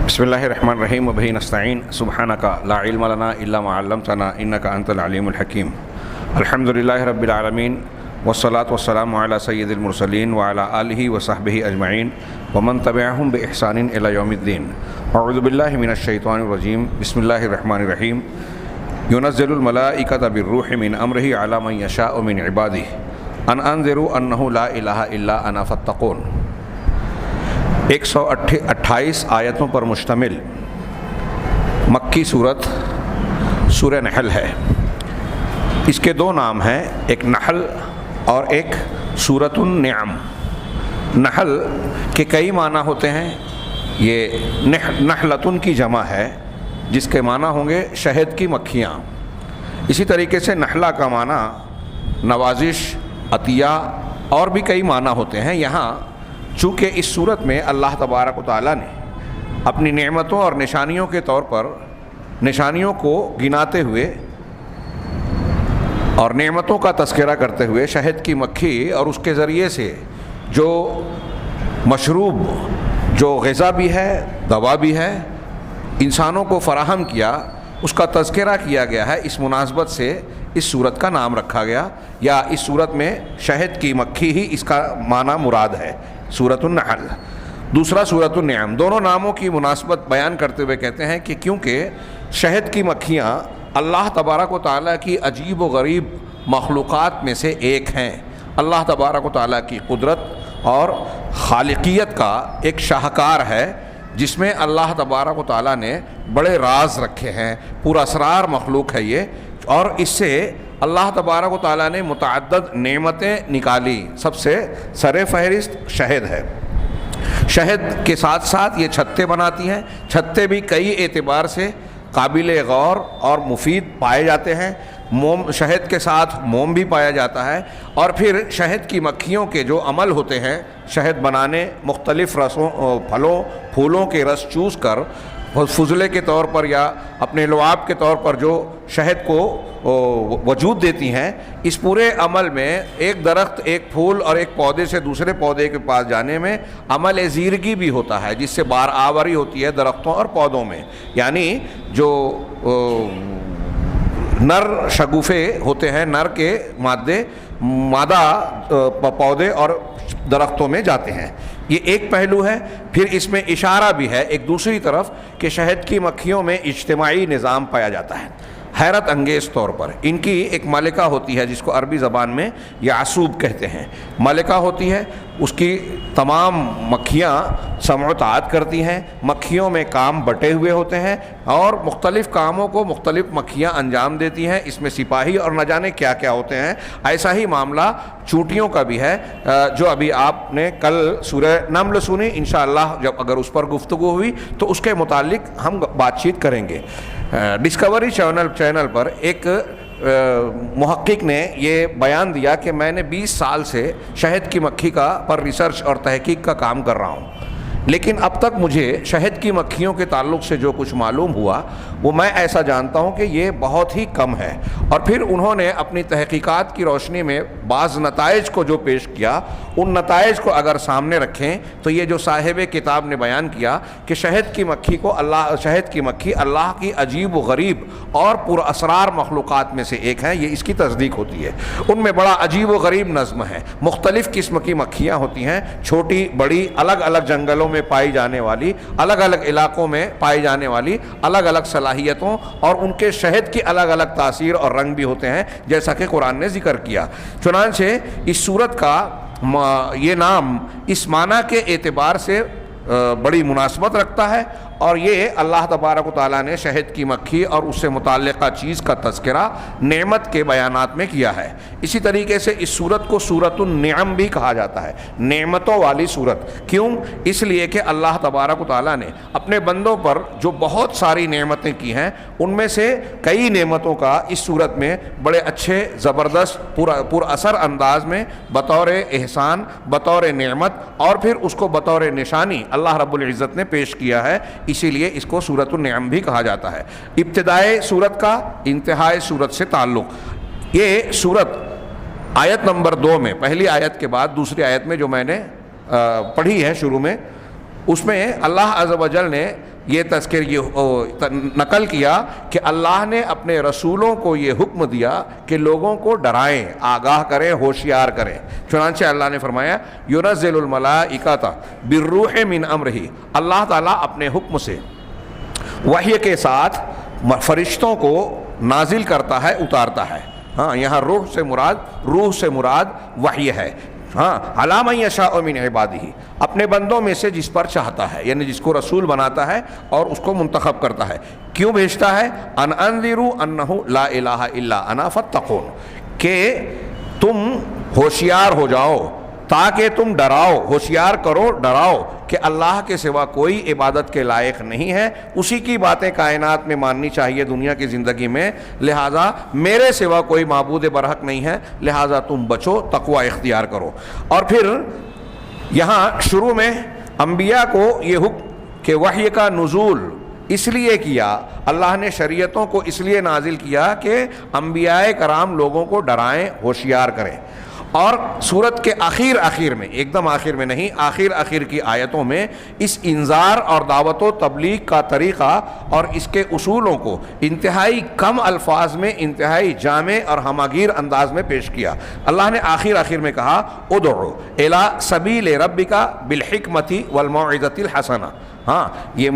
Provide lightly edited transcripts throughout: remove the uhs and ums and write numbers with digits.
بسم اللہ الرحمن الرحیم وبہ نستعین سبحانک لا علم لنا الا ما علمتنا انک انت العلیم الحکیم الحمد للہ رب العالمین والصلاة والسلام علی سید المرسلین وعلی آلہ وصحبہ اجمعین ومن تبعہم بإحسان الی یوم الدین اعوذ باللہ من الشیطان الرجیم بسم اللہ الرحمن الرحیم ينزل الملائکۃ بالروح من امرہ علی من یشاء من عبادہ ان انذروا انہ لا الہ الا انا فاتقون۔ 128 آیتوں پر مشتمل مکی صورت سورہ نحل ہے۔ اس کے دو نام ہیں، ایک نحل اور ایک سورۃ النعم۔ نحل کے کئی معنی ہوتے ہیں، یہ نحلتن کی جمع ہے جس کے معنی ہوں گے شہد کی مکھیاں۔ اسی طریقے سے نحلہ کا معنی نوازش، عطیہ اور بھی کئی معنی ہوتے ہیں۔ یہاں چونکہ اس صورت میں اللہ تبارک و تعالیٰ نے اپنی نعمتوں اور نشانیوں کے طور پر نشانیوں کو گناتے ہوئے اور نعمتوں کا تذکرہ کرتے ہوئے شہد کی مکھی اور اس کے ذریعے سے جو مشروب، جو غذا بھی ہے، دوا بھی ہے، انسانوں کو فراہم کیا، اس کا تذکرہ کیا گیا ہے۔ اس مناسبت سے اس صورت کا نام رکھا گیا، یا اس صورت میں شہد کی مکھی ہی اس کا معنی مراد ہے، سورۃ النحل۔ دوسرا سورۃ النعم۔ دونوں ناموں کی مناسبت بیان کرتے ہوئے کہتے ہیں کہ کیونکہ شہد کی مکھیاں اللہ تبارک و تعالیٰ کی عجیب و غریب مخلوقات میں سے ایک ہیں۔ اللہ تبارک و تعالیٰ کی قدرت اور خالقیت کا ایک شاہکار ہے جس میں اللہ تبارک و تعالیٰ نے بڑے راز رکھے ہیں، پورا اسرار مخلوق ہے یہ، اور اس سے اللہ تبارک و تعالیٰ نے متعدد نعمتیں نکالی۔ سب سے سر فہرست شہد ہے۔ شہد کے ساتھ ساتھ یہ چھتے بناتی ہیں۔ چھتے بھی کئی اعتبار سے قابل غور اور مفید پائے جاتے ہیں۔ موم، شہد کے ساتھ موم بھی پایا جاتا ہے، اور پھر شہد کی مکھیوں کے جو عمل ہوتے ہیں شہد بنانے، مختلف رسوں، پھلوں، پھولوں کے رس چوس کر فضلے کے طور پر یا اپنے لعاب کے طور پر جو شہد کو وجود دیتی ہیں، اس پورے عمل میں ایک درخت، ایک پھول اور ایک پودے سے دوسرے پودے کے پاس جانے میں عمل زیرگی بھی ہوتا ہے، جس سے بار آوری ہوتی ہے درختوں اور پودوں میں۔ یعنی جو نر شگوفے ہوتے ہیں، نر کے مادہ پودے اور درختوں میں جاتے ہیں، یہ ایک پہلو ہے۔ پھر اس میں اشارہ بھی ہے ایک دوسری طرف کہ شہد کی مکھیوں میں اجتماعی نظام پایا جاتا ہے۔ حیرت انگیز طور پر ان کی ایک ملکہ ہوتی ہے جس کو عربی زبان میں یعصوب کہتے ہیں۔ ملکہ ہوتی ہے، اس کی تمام مکھیاں سمع و طاعت کرتی ہیں، مکھیوں میں کام بٹے ہوئے ہوتے ہیں اور مختلف کاموں کو مختلف مکھیاں انجام دیتی ہیں۔ اس میں سپاہی اور نہ جانے کیا کیا ہوتے ہیں۔ ایسا ہی معاملہ چونٹیوں کا بھی ہے، جو ابھی آپ نے کل سورہ نمل سنی، انشاءاللہ جب اگر اس پر گفتگو ہوئی تو اس کے متعلق ہم بات چیت کریں گے۔ ڈسکوری چینل پر ایک محقق نے یہ بیان دیا کہ میں نے 20 سال سے شہد کی مکھی پر ریسرچ اور تحقیق کا کام کر رہا ہوں، لیکن اب تک مجھے شہد کی مکھیوں کے تعلق سے جو کچھ معلوم ہوا وہ میں ایسا جانتا ہوں کہ یہ بہت ہی کم ہے۔ اور پھر انہوں نے اپنی تحقیقات کی روشنی میں بعض نتائج کو جو پیش کیا، ان نتائج کو اگر سامنے رکھیں تو یہ جو صاحب کتاب نے بیان کیا کہ شہد کی مکھی اللہ کی عجیب و غریب اور پر اسرار مخلوقات میں سے ایک ہے، یہ اس کی تصدیق ہوتی ہے۔ ان میں بڑا عجیب و غریب نظم ہے، مختلف قسم کی مکھیاں ہوتی ہیں، چھوٹی بڑی، الگ الگ جنگلوں میں پائی جانے والی، الگ الگ علاقوں میں پائی جانے والی، الگ الگ صلاحیتوں اور ان کے شہد کی الگ الگ تاثیر اور رنگ بھی ہوتے ہیں، جیسا کہ قرآن نے ذکر کیا۔ چنانچہ اس صورت کا یہ نام اس معنی کے اعتبار سے بڑی مناسبت رکھتا ہے، اور یہ اللہ تبارک و تعالیٰ نے شہد کی مکھی اور اس سے متعلقہ چیز کا تذکرہ نعمت کے بیانات میں کیا ہے۔ اسی طریقے سے اس صورت کو سورۃ النعم بھی کہا جاتا ہے، نعمتوں والی صورت۔ کیوں؟ اس لیے کہ اللہ تبارک و تعالیٰ نے اپنے بندوں پر جو بہت ساری نعمتیں کی ہیں، ان میں سے کئی نعمتوں کا اس صورت میں بڑے اچھے، زبردست، پر اثر انداز میں بطور احسان، بطور نعمت اور پھر اس کو بطور نشانی اللہ رب العزت نے پیش کیا ہے۔ اسی لیے اس کو سورۃ النعم بھی کہا جاتا ہے۔ ابتدائے سورت کا انتہائی سورت سے تعلق۔ یہ سورت آیت نمبر 2 میں، پہلی آیت کے بعد دوسری آیت میں جو میں نے پڑھی ہے شروع میں، اس میں اللہ عز و جل نے یہ تذکر یہ نقل کیا کہ اللہ نے اپنے رسولوں کو یہ حکم دیا کہ لوگوں کو ڈرائیں، آگاہ کریں، ہوشیار کریں۔ چنانچہ اللہ نے فرمایا یُنَزِّلُ الْمَلَائِکَةَ بِالرُّوحِ مِنْ أَمْرِهِ، اللہ تعالیٰ اپنے حکم سے وحی کے ساتھ فرشتوں کو نازل کرتا ہے، اتارتا ہے۔ ہاں، یہاں روح سے مراد وحی ہے۔ ہاں، عَلَىٰ مَن يَشَاءُ مِنْ عِبَادِهِ، اپنے بندوں میں سے جس پر چاہتا ہے، یعنی جس کو رسول بناتا ہے اور اس کو منتخب کرتا ہے۔ کیوں بھیجتا ہے؟ أَنْ أَنذِرُوا أَنَّهُ لَا إِلَٰهَ إِلَّا أَنَا فَاتَّقُونِ، کہ تم ہوشیار ہو جاؤ، تاکہ تم ڈراؤ، ہوشیار کرو، ڈراؤ کہ اللہ کے سوا کوئی عبادت کے لائق نہیں ہے، اسی کی باتیں کائنات میں ماننی چاہیے دنیا کی زندگی میں، لہٰذا میرے سوا کوئی معبود برحق نہیں ہے، لہٰذا تم بچو، تقوی اختیار کرو۔ اور پھر یہاں شروع میں انبیاء کو یہ حکم کہ وحی کا نزول اس لیے کیا، اللہ نے شریعتوں کو اس لیے نازل کیا کہ انبیاء کرام لوگوں کو ڈرائیں، ہوشیار کریں۔ اور سورت کے آخر میں، ایک دم آخر میں نہیں، آخر کی آیتوں میں اس انذار اور دعوت و تبلیغ کا طریقہ اور اس کے اصولوں کو انتہائی کم الفاظ میں، انتہائی جامع اور ہماگیر انداز میں پیش کیا۔ اللہ نے آخر میں کہا ادعو الی سبیل ربک بالحکمۃ والموعظۃ الحسنہ۔ ہاں، یہ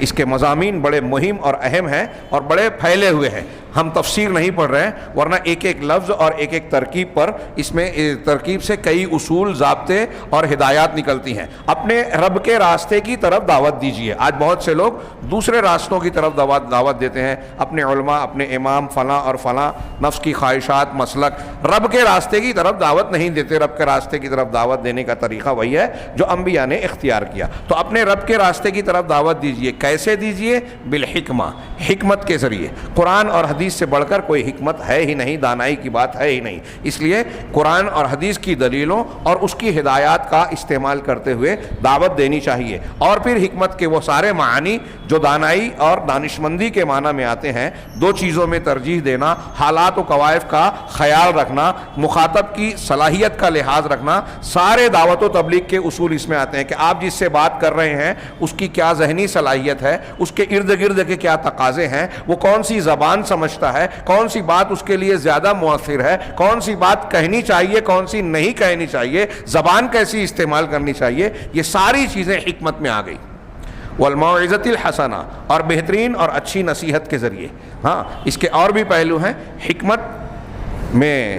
اس کے مضامین بڑے مہم اور اہم ہیں اور بڑے پھیلے ہوئے ہیں، ہم تفسیر نہیں پڑھ رہے ہیں، ورنہ ایک ایک لفظ اور ایک ایک ترکیب پر اس میں ترکیب سے کئی اصول، ضابطے اور ہدایات نکلتی ہیں۔ اپنے رب کے راستے کی طرف دعوت دیجیے۔ آج بہت سے لوگ دوسرے راستوں کی طرف دعوت دیتے ہیں، اپنے علماء، اپنے امام، فلاں اور فلاں، نفس کی خواہشات، مسلک، رب کے راستے کی طرف دعوت نہیں دیتے۔ رب کے راستے کی طرف دعوت دینے کا طریقہ وہی ہے جو انبیاء نے اختیار کیا۔ تو اپنے رب کے راستے کی طرف دعوت دیجیے۔ کیسے دیجیے؟ بالحکمہ، حکمت کے ذریعے۔ قرآن اور حدیث سے بڑھ کر کوئی حکمت ہے ہی نہیں، دانائی کی بات ہے ہی نہیں، اس لیے قرآن اور حدیث کی دلیلوں اور اس کی ہدایات کا استعمال کرتے ہوئے دعوت دینی چاہیے۔ اور پھر حکمت کے وہ سارے معانی جو دانائی اور دانشمندی کے معنی میں آتے ہیں، دو چیزوں میں ترجیح دینا، حالات و قوائف کا خیال رکھنا، مخاطب کی صلاحیت کا لحاظ رکھنا، سارے دعوت و تبلیغ کے اصول اس میں آتے ہیں کہ آپ جس سے بات کر رہے ہیں اس کی کیا ذہنی صلاحیت ہے، اس کے ارد گرد کے کیا تقاضے ہیں، وہ کون سی زبان سمجھتا ہے، کون سی بات اس کے لیے زیادہ مؤثر ہے، کون سی بات کہنی چاہیے، کون سی نہیں کہنی چاہیے، زبان کیسی استعمال کرنی چاہیے، یہ ساری چیزیں حکمت میں آ گئی۔ والموعظۃ الحسنہ، اور بہترین اور اچھی نصیحت کے ذریعے۔ ہاں، اس کے اور بھی پہلو ہیں، حکمت میں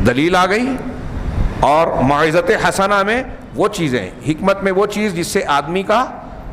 دلیل آ گئی، اور موعظۃ حسنہ میں وہ چیزیں، حکمت میں وہ چیز جس سے آدمی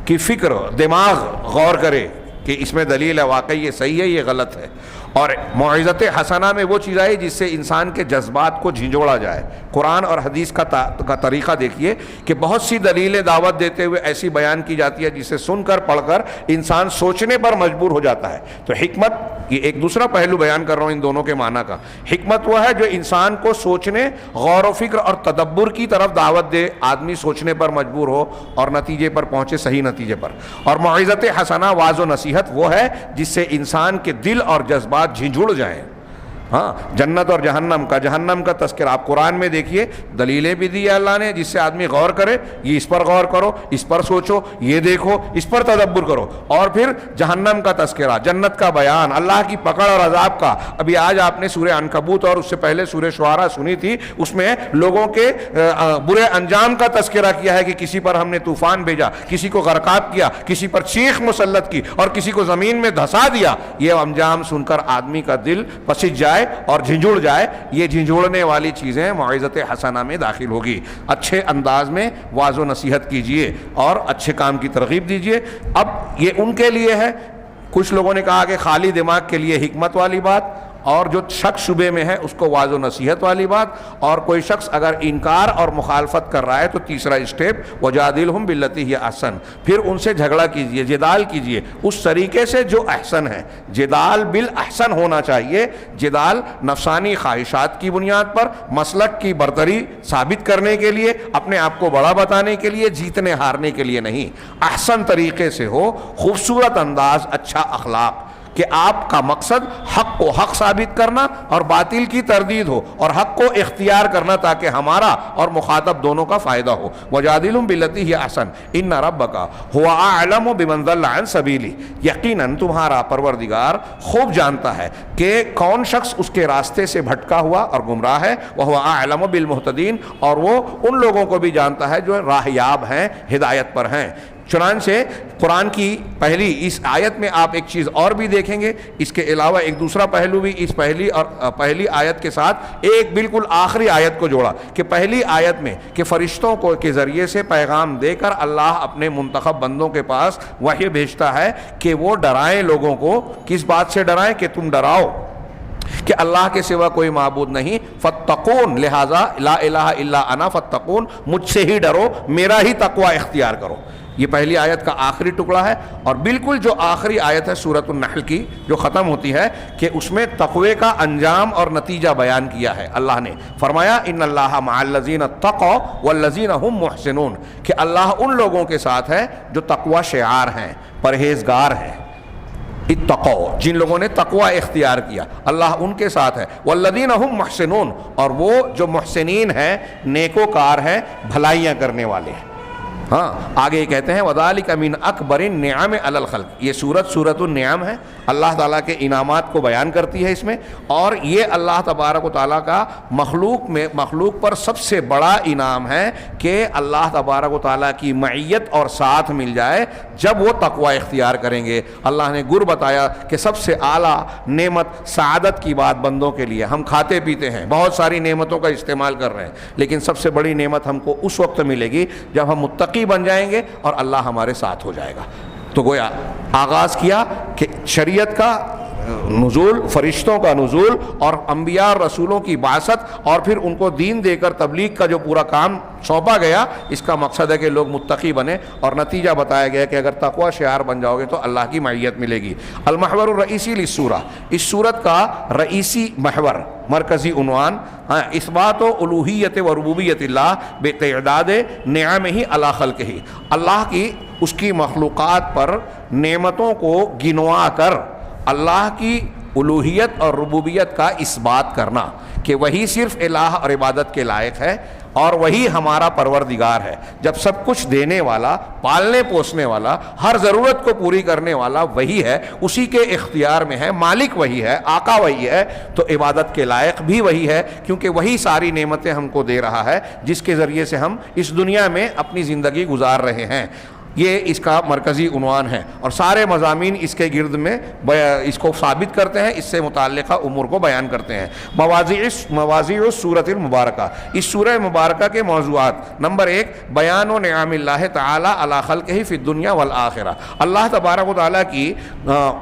کی فکر، دماغ غور کرے کہ اس میں دلیل ہے، واقعی یہ صحیح ہے، یہ غلط ہے۔ اور موعظت حسنہ میں وہ چیز آئی جس سے انسان کے جذبات کو جھنجھوڑا جائے۔ قرآن اور حدیث کا طریقہ دیکھیے کہ بہت سی دلیلیں دعوت دیتے ہوئے ایسی بیان کی جاتی ہے جسے سن کر، پڑھ کر انسان سوچنے پر مجبور ہو جاتا ہے۔ تو حکمت، یہ ایک دوسرا پہلو بیان کر رہا ہوں ان دونوں کے معنی کا۔ حکمت وہ ہے جو انسان کو سوچنے، غور و فکر اور تدبر کی طرف دعوت دے، آدمی سوچنے پر مجبور ہو اور نتیجے پر پہنچے، صحیح نتیجے پر۔ اور موعظت حسنہ، واعظ و نصیحت، وہ ہے جس سے انسان کے دل اور جذبات جھنجھوڑ جائیں۔ ہاں، جنت اور جہنم کا تذکرہ آپ قرآن میں دیکھیے، دلیلیں بھی دی ہے اللہ نے جس سے آدمی غور کرے، یہ اس پر غور کرو، اس پر سوچو، یہ دیکھو، اس پر تدبر کرو۔ اور پھر جہنم کا تذکرہ، جنت کا بیان، اللہ کی پکڑ اور عذاب کا۔ ابھی آج آپ نے سورہ عنکبوت اور اس سے پہلے سورہ شعراء سنی تھی، اس میں لوگوں کے برے انجام کا تذکرہ کیا ہے کہ کسی پر ہم نے طوفان بھیجا، کسی کو غرقاب کیا، کسی پر چیخ مسلط کی اور کسی کو زمین میں دھسا دیا۔ یہ انجام سن کر آدمی کا دل پسج جائے اور جھنجھوڑ جائے۔ یہ جھنجھوڑنے والی چیزیں موعظت حسنہ میں داخل ہوگی۔ اچھے انداز میں واعظ و نصیحت کیجئے اور اچھے کام کی ترغیب دیجئے۔ اب یہ ان کے لیے ہے، کچھ لوگوں نے کہا کہ خالی دماغ کے لیے حکمت والی بات، اور جو شک شبے میں ہے اس کو واعظ و نصیحت والی بات، اور کوئی شخص اگر انکار اور مخالفت کر رہا ہے تو تیسرا اسٹیپ وجادلہم باللتی ہی احسن، پھر ان سے جھگڑا کیجئے، جدال کیجئے اس طریقے سے جو احسن ہے۔ جدال بالاحسن ہونا چاہیے، جدال نفسانی خواہشات کی بنیاد پر، مسلک کی برتری ثابت کرنے کے لیے، اپنے آپ کو بڑا بتانے کے لیے، جیتنے ہارنے کے لیے نہیں۔ احسن طریقے سے ہو، خوبصورت انداز، اچھا اخلاق کہ آپ کا مقصد حق کو حق ثابت کرنا اور باطل کی تردید ہو اور حق کو اختیار کرنا تاکہ ہمارا اور مخاطب دونوں کا فائدہ ہو. وجادلہم باللتی ہی احسن ان ربک هو اعلم بمن ضل عن سبیلہ، یقیناً تمہارا پروردگار خوب جانتا ہے کہ کون شخص اس کے راستے سے بھٹکا ہوا اور گمراہ ہے. وهو اعلم بالمہتدین، اور وہ ان لوگوں کو بھی جانتا ہے جو راہ یاب ہیں، ہدایت پر ہیں. چنانچہ قرآن کی پہلی اس آیت میں آپ ایک چیز اور بھی دیکھیں گے، اس کے علاوہ ایک دوسرا پہلو بھی اس پہلی آیت کے ساتھ ایک بالکل آخری آیت کو جوڑا کہ پہلی آیت میں کہ فرشتوں کو کے ذریعے سے پیغام دے کر اللہ اپنے منتخب بندوں کے پاس وحی بھیجتا ہے کہ وہ ڈرائیں لوگوں کو. کس بات سے ڈرائیں؟ کہ تم ڈراؤ کہ اللہ کے سوا کوئی معبود نہیں. فاتقون، لہذا لا الہ الا انا فاتقون، مجھ سے ہی ڈرو، میرا ہی تقوی اختیار کرو. یہ پہلی آیت کا آخری ٹکڑا ہے. اور بالکل جو آخری آیت ہے سورۃ النحل کی جو ختم ہوتی ہے کہ اس میں تقوی کا انجام اور نتیجہ بیان کیا ہے. اللہ نے فرمایا ان اللہ مع الذین اتقوا والذین هم محسنون، کہ اللہ ان لوگوں کے ساتھ ہے جو تقوی شعار ہیں، پرہیزگار ہیں. اتقوا، جن لوگوں نے تقوی اختیار کیا، اللہ ان کے ساتھ ہے. والذین هم محسنون، اور وہ جو محسنین ہیں، نیکوکار ہیں، بھلائیاں کرنے والے ہیں. ہاں آگے یہ کہتے ہیں وذالک من اکبر النعم علی الخلق. یہ سورۃ النعم ہے، اللہ تعالیٰ کے انعامات کو بیان کرتی ہے اس میں. اور یہ اللہ تبارک و تعالیٰ کا مخلوق پر سب سے بڑا انعام ہے کہ اللہ تبارک و تعالیٰ کی معیت اور ساتھ مل جائے جب وہ تقوی اختیار کریں گے. اللہ نے گر بتایا کہ سب سے اعلیٰ نعمت سعادت کی بات بندوں کے لیے. ہم کھاتے پیتے ہیں، بہت ساری نعمتوں کا استعمال کر رہے ہیں، لیکن سب سے بڑی نعمت ہم کو اس وقت ملے گی جب ہم متقی بن جائیں گے اور اللہ ہمارے ساتھ ہو جائے گا. تو گویا آغاز کیا کہ شریعت کا نزول، فرشتوں کا نزول اور انبیاء اور رسولوں کی بعثت، اور پھر ان کو دین دے کر تبلیغ کا جو پورا کام سونپا گیا، اس کا مقصد ہے کہ لوگ متقی بنے. اور نتیجہ بتایا گیا کہ اگر تقوی شعار بن جاؤ گے تو اللہ کی معیت ملے گی. المحور الرئیسی للسورہ، اس سورت کا رئیسی محور، مرکزی عنوان اثبات و الوہیت و ربوبیت اللہ بتعداد نعمہ علی خلقہ، اللہ کی اس کی مخلوقات پر نعمتوں کو گنوا کر اللہ کی الوہیت اور ربوبیت کا اثبات کرنا کہ وہی صرف الہ اور عبادت کے لائق ہے اور وہی ہمارا پروردگار ہے. جب سب کچھ دینے والا، پالنے پوسنے والا، ہر ضرورت کو پوری کرنے والا وہی ہے، اسی کے اختیار میں ہے، مالک وہی ہے، آقا وہی ہے، تو عبادت کے لائق بھی وہی ہے، کیونکہ وہی ساری نعمتیں ہم کو دے رہا ہے جس کے ذریعے سے ہم اس دنیا میں اپنی زندگی گزار رہے ہیں. یہ اس کا مرکزی عنوان ہے اور سارے مضامین اس کے گرد میں اس کو ثابت کرتے ہیں، اس سے متعلقہ امور کو بیان کرتے ہیں. مواضیع السورۃ المبارکہ، اس سورہ مبارکہ کے موضوعات. نمبر 1، بیان و نعم اللہ تعالی علی خلقہ فی الدنیا والآخرہ، اللہ تبارک و تعالیٰ کی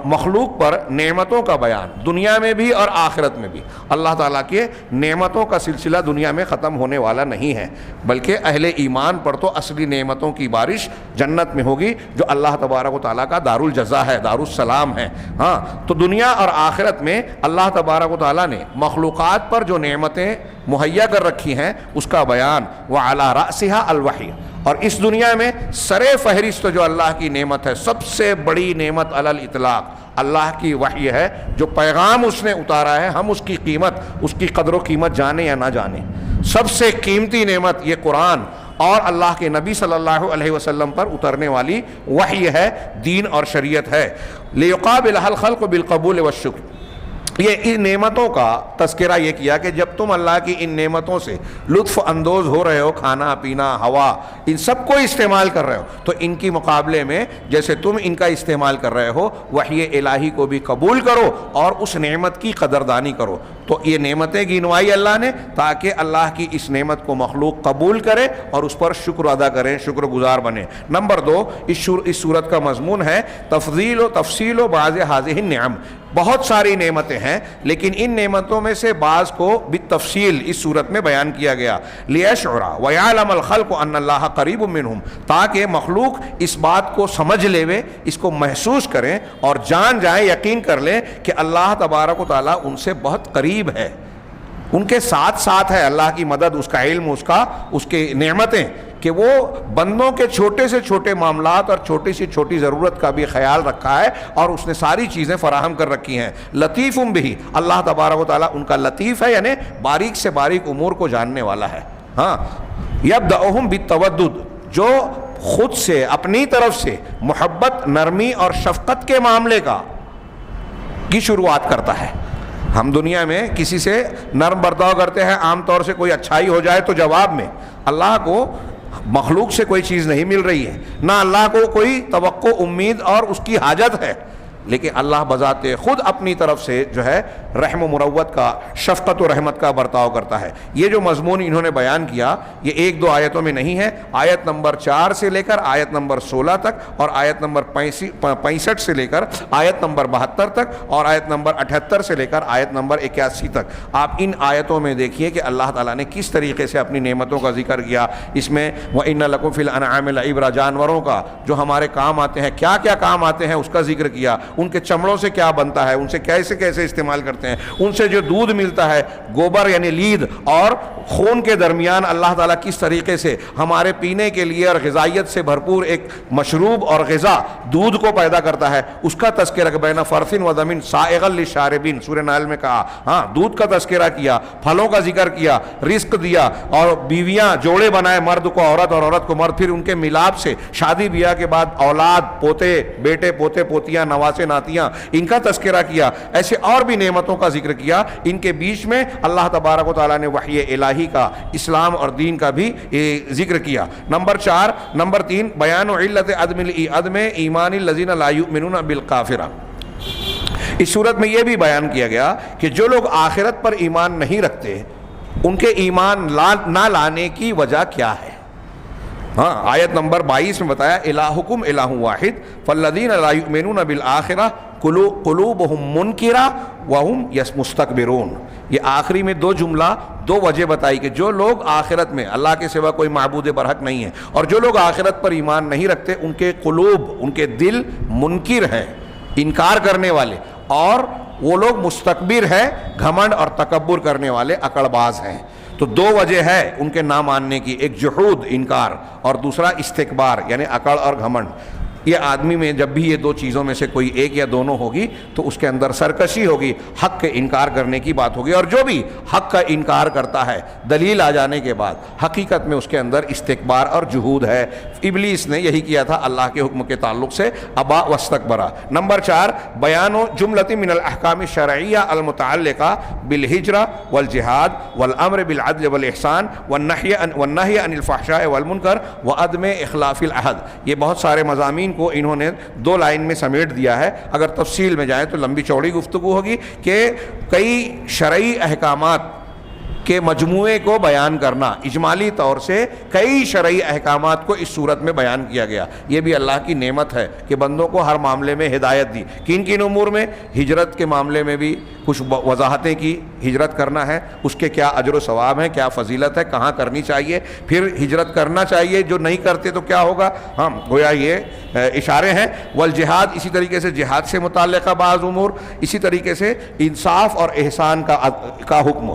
مخلوق پر نعمتوں کا بیان دنیا میں بھی اور آخرت میں بھی. اللہ تعالیٰ کے نعمتوں کا سلسلہ دنیا میں ختم ہونے والا نہیں ہے، بلکہ اہل ایمان پر تو اصلی نعمتوں کی بارش جنت میں ہوگی جو اللہ تبارک و تعالیٰ کا دار الجزا ہے، دار السلام ہے. ہاں تو دنیا اور آخرت میں اللہ تبارک و تعالیٰ نے مخلوقات پر جو نعمتیں مہیا کر رکھی ہیں اس کا بیان. وعلی رأسها الوحی، اور اس دنیا میں سر فہرست جو اللہ کی نعمت ہے، سب سے بڑی نعمت علی الاطلاق اللہ کی وحی ہے. جو پیغام اس نے اتارا ہے، ہم اس کی قیمت، اس کی قدر و قیمت جانیں یا نہ جانیں، سب سے قیمتی نعمت یہ قرآن اور اللہ کے نبی صلی اللہ علیہ وسلم پر اترنے والی وحی ہے، دین اور شریعت ہے. لیقابلها الخلق بالقبول والشکر، یہ ان نعمتوں کا تذکرہ یہ کیا کہ جب تم اللہ کی ان نعمتوں سے لطف اندوز ہو رہے ہو، کھانا پینا، ہوا، ان سب کو استعمال کر رہے ہو، تو ان کی مقابلے میں جیسے تم ان کا استعمال کر رہے ہو، وحی الہی کو بھی قبول کرو اور اس نعمت کی قدردانی کرو. تو یہ نعمتیں گنوائی اللہ نے تاکہ اللہ کی اس نعمت کو مخلوق قبول کرے اور اس پر شکر ادا کریں، شکر گزار بنے. نمبر 2، اس صورت کا مضمون ہے تفضیل و تفصیل و بعض ہذہ النعم. بہت ساری نعمتیں ہیں لیکن ان نعمتوں میں سے بعض کو بالتفصیل اس صورت میں بیان کیا گیا. لیشعر ویعلم الخلق ان اللہ قریب منہم، تاکہ مخلوق اس بات کو سمجھ لے، اس کو محسوس کریں اور جان جائیں، یقین کر لیں کہ اللہ تبارک و تعالیٰ ان سے بہت قریب ہے، ان کے ساتھ ساتھ ہے. اللہ کی مدد، اس کا علم، اس کی نعمتیں کہ وہ بندوں کے چھوٹے سے چھوٹے معاملات اور چھوٹی سی چھوٹی ضرورت کا بھی خیال رکھا ہے اور اس نے ساری چیزیں فراہم کر رکھی ہیں. لطیف بھی، اللہ تبارک و تعالیٰ ان کا لطیف ہے، یعنی باریک سے باریک امور کو جاننے والا ہے. ہاں، یبدأہم بالتودد، جو خود سے اپنی طرف سے محبت، نرمی اور شفقت کے معاملے کی شروعات کرتا ہے. ہم دنیا میں کسی سے نرم برتاؤ کرتے ہیں، عام طور سے کوئی اچھائی ہو جائے تو جواب میں. اللہ کو مخلوق سے کوئی چیز نہیں مل رہی ہے، نہ اللہ کو کوئی توقع، امید اور اس کی حاجت ہے، لیکن اللہ بذات خود اپنی طرف سے جو ہے رحم و مروت کا، شفقت و رحمت کا برتاؤ کرتا ہے. یہ جو مضمون انہوں نے بیان کیا یہ ایک دو آیتوں میں نہیں ہے. آیت نمبر 4 سے لے کر آیت نمبر 16 تک اور آیت نمبر 65 سے لے کر آیت نمبر 72 تک اور آیت نمبر 78 سے لے کر آیت نمبر 81 تک آپ ان آیتوں میں دیکھیے کہ اللہ تعالیٰ نے کس طریقے سے اپنی نعمتوں کا ذکر کیا. اس میں وَإِنَّ لَكُمْ فِي الْأَنْعَامِ لَعِبْرَةً، جانوروں کا جو ہمارے کام آتے ہیں، کیا کیا کام آتے ہیں اس کا ذکر کیا. ان کے چمڑوں سے کیا بنتا ہے، ان سے کیسے کیسے استعمال کرتے ہیں، ان سے جو دودھ ملتا ہے، گوبر یعنی لید اور خون کے درمیان اللہ تعالیٰ کس طریقے سے ہمارے پینے کے لیے اور غذائیت سے بھرپور ایک مشروب اور غذا دودھ کو پیدا کرتا ہے، اس کا تذکرہ بین فرث و دم سائغا للشاربین، سورہ نحل میں کہا. ہاں، دودھ کا تذکرہ کیا، پھلوں کا ذکر کیا، رزق دیا، اور بیویاں جوڑے بنائے، مرد کو عورت اور عورت کو مرد، پھر ان کے ملاپ سے شادی بیاہ کے بعد اولاد، پوتے بیٹے، پوتے پوتیاں، نواسے ناتیاں، ان کا تذکرہ کیا. ایسے اور بھی نعمتوں کا ذکر کیا. ان کے بیچ میں اللہ تبارک و تعالیٰ نے وحی الہی کا، اسلام اور دین کا بھی ذکر کیا. نمبر 3 بیان علت عدم ایمان الذین لا یؤمنون بالآخرہ. اس صورت میں یہ بھی بیان کیا گیا کہ جو لوگ آخرت پر ایمان نہیں رکھتے ان کے ایمان نہ لانے کی وجہ کیا ہے. ہاں، آیت نمبر 22 میں بتایا الہکم الہ واحد فالذین لا یؤمنون بالآخرہ قلوبہم منکرہ وہم مستکبرون. یہ آخری میں دو وجہ بتائی کہ جو لوگ آخرت میں اللہ کے سوا کوئی معبود برحق نہیں ہے اور جو لوگ آخرت پر ایمان نہیں رکھتے ان کے قلوب، ان کے دل منکر ہیں، انکار کرنے والے، اور وہ لوگ مستکبر ہیں، گھمنڈ اور تکبر کرنے والے، عقل باز ہیں. تو دو وجہ ہے ان کے نہ ماننے کی، ایک جحود، انکار، اور دوسرا استکبار یعنی عقل اور گھمنڈ. یہ آدمی میں جب بھی یہ دو چیزوں میں سے کوئی ایک یا دونوں ہوگی تو اس کے اندر سرکشی ہوگی، حق کے انکار کرنے کی بات ہوگی. اور جو بھی حق کا انکار کرتا ہے دلیل آ جانے کے بعد، حقیقت میں اس کے اندر استکبار اور جحود ہے. ابلیس نے یہی کیا تھا اللہ کے حکم کے تعلق سے، ابا واستکبرا. نمبر 4 بیان جملۃ من الاحکام الشرعیہ المتعلقہ بالہجرہ والجہاد والامر بالعدل والاحسان والنہی عن الفحشاء والمنکر وعدم اخلاف العہد. یہ بہت سارے مضامین کو انہوں نے 2 لائن میں سمیٹ دیا ہے. اگر تفصیل میں جائیں تو لمبی چوڑی گفتگو ہوگی کہ کئی شرعی احکامات کے مجموعے کو بیان کرنا، اجمالی طور سے کئی شرعی احکامات کو اس صورت میں بیان کیا گیا. یہ بھی اللہ کی نعمت ہے کہ بندوں کو ہر معاملے میں ہدایت دی. کن امور میں؟ ہجرت کے معاملے میں بھی کچھ وضاحتیں کی، ہجرت کرنا ہے اس کے کیا اجر و ثواب ہیں، کیا فضیلت ہے، کہاں کرنی چاہیے، پھر ہجرت کرنا چاہیے، جو نہیں کرتے تو کیا ہوگا. ہم گویا یہ اشارے ہیں. والجہاد، اسی طریقے سے جہاد سے متعلقہ بعض امور، اسی طریقے سے انصاف اور احسان کا حکم.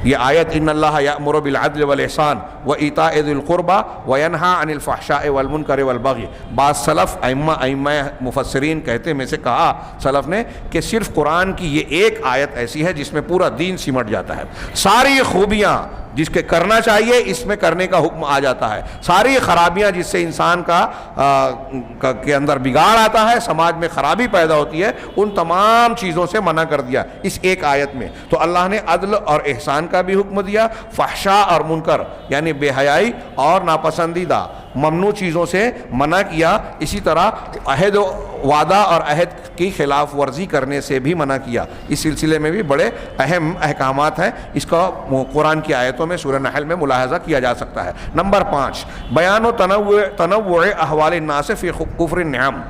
یہ آیت ان اللہ یأمر بالعدل والاحسان وایتاء ذی القربى وینہی عن الفحشاء والمنکر والبغی. بعض سلف ائمہ مفسرین کہتے میں سے کہا سلف نے کہ صرف قرآن کی یہ ایک آیت ایسی ہے جس میں پورا دین سمٹ جاتا ہے. ساری خوبیاں جس کے کرنا چاہیے اس میں کرنے کا حکم آ جاتا ہے، ساری خرابیاں جس سے انسان کے اندر بگاڑ آتا ہے، سماج میں خرابی پیدا ہوتی ہے، ان تمام چیزوں سے منع کر دیا اس ایک آیت میں. تو اللہ نے عدل اور احسان کا بھی حکم دیا، فحشاء اور منکر یعنی بے حیائی اور ناپسندیدہ ممنوع چیزوں سے منع کیا. اسی طرح عہد و وعدہ اور عہد کی خلاف ورزی کرنے سے بھی منع کیا. اس سلسلے میں بھی بڑے اہم احکامات ہیں، اس کا قرآن کی آیتوں میں سورہ نحل میں ملاحظہ کیا جا سکتا ہے. نمبر 5 بیان و تنوع احوال الناس فی کفر النعم.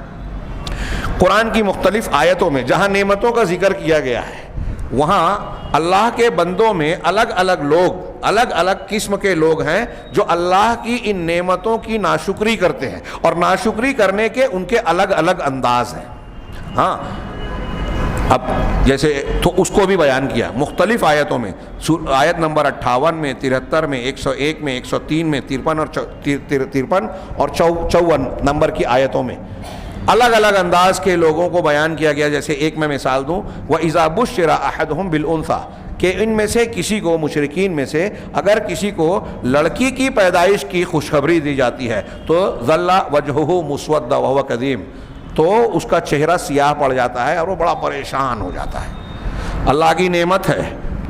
قرآن کی مختلف آیتوں میں جہاں نعمتوں کا ذکر کیا گیا ہے وہاں اللہ کے بندوں میں الگ الگ لوگ، الگ الگ قسم کے لوگ ہیں جو اللہ کی ان نعمتوں کی ناشکری کرتے ہیں، اور ناشکری کرنے کے ان کے الگ الگ انداز ہیں. ہاں، اب جیسے تو اس کو بھی بیان کیا مختلف آیتوں میں، آیت نمبر 58 میں، 73 میں، 101 میں، 103 میں، 53 اور 54 نمبر کی آیتوں میں الگ الگ انداز کے لوگوں کو بیان کیا گیا. جیسے ایک میں مثال دوں، وَإِذَا بُشِّرَ أَحَدُهُمْ بِالْأُنثَىٰ، کہ ان میں سے کسی کو، مشرکین میں سے اگر کسی کو لڑکی کی پیدائش کی خوشخبری دی جاتی ہے تو ظل وجهه مسودا وهو كظيم، تو اس کا چہرہ سیاہ پڑ جاتا ہے اور وہ بڑا پریشان ہو جاتا ہے. اللہ کی نعمت ہے